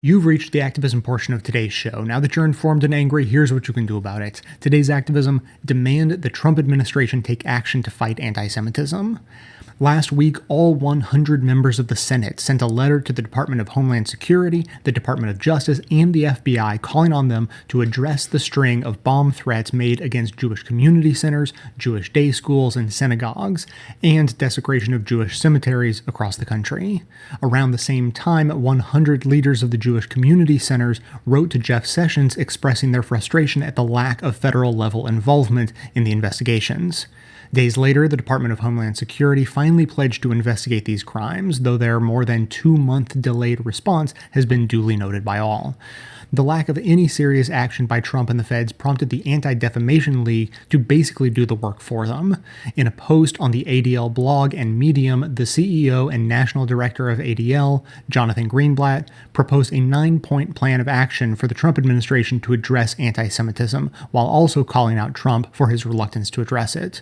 You've reached the activism portion of today's show. Now that you're informed and angry, here's what you can do about it. Today's activism: demand the Trump administration take action to fight anti-Semitism. Last week, all 100 members of the Senate sent a letter to the Department of Homeland Security, the Department of Justice, and the FBI calling on them to address the string of bomb threats made against Jewish community centers, Jewish day schools, and synagogues, and desecration of Jewish cemeteries across the country. Around the same time, 100 leaders of the Jewish community centers wrote to Jeff Sessions expressing their frustration at the lack of federal-level involvement in the investigations. Days later, the Department of Homeland Security finally pledged to investigate these crimes, though their more than 2-month delayed response has been duly noted by all. The lack of any serious action by Trump and the feds prompted the Anti-Defamation League to basically do the work for them. In a post on the ADL blog and Medium, the CEO and National Director of ADL, Jonathan Greenblatt, proposed a 9-point plan of action for the Trump administration to address anti-Semitism, while also calling out Trump for his reluctance to address it.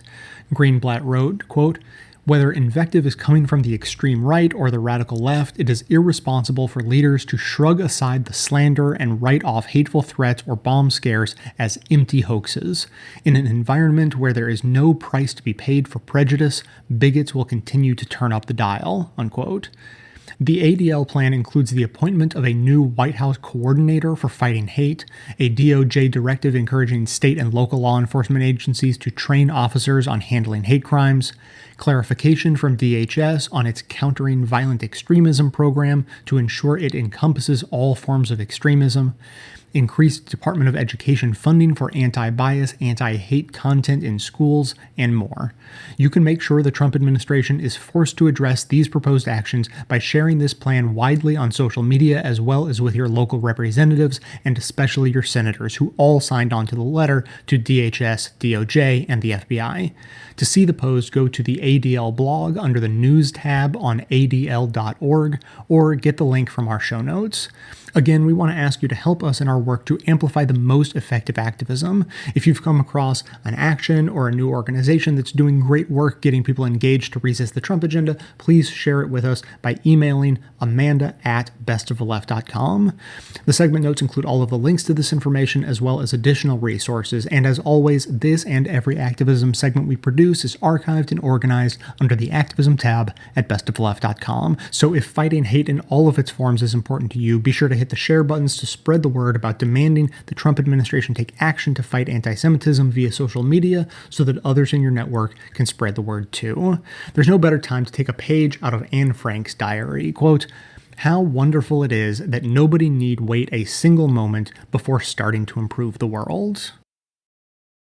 Greenblatt wrote, quote, "Whether invective is coming from the extreme right or the radical left, it is irresponsible for leaders to shrug aside the slander and write off hateful threats or bomb scares as empty hoaxes. In an environment where there is no price to be paid for prejudice, bigots will continue to turn up the dial," unquote. The ADL plan includes the appointment of a new White House coordinator for fighting hate, a DOJ directive encouraging state and local law enforcement agencies to train officers on handling hate crimes, clarification from DHS on its Countering Violent Extremism program to ensure it encompasses all forms of extremism, increased Department of Education funding for anti-bias, anti-hate content in schools, and more. You can make sure the Trump administration is forced to address these proposed actions by sharing this plan widely on social media as well as with your local representatives and especially your senators, who all signed on to the letter to DHS, DOJ, and the FBI. To see the post, go to the ADL blog under the News tab on adl.org or get the link from our show notes. Again, we want to ask you to help us in our work to amplify the most effective activism. If you've come across an action or a new organization that's doing great work getting people engaged to resist the Trump agenda, please share it with us by emailing amanda@bestoftheleft.com. The segment notes include all of the links to this information as well as additional resources. And as always, this and every activism segment we produce is archived and organized under the Activism tab at bestoftheleft.com. So if fighting hate in all of its forms is important to you, be sure to hit the share buttons to spread the word about demanding the Trump administration take action to fight anti-Semitism via social media so that others in your network can spread the word too. There's no better time to take a page out of Anne Frank's diary. Quote, "How wonderful it is that nobody need wait a single moment before starting to improve the world."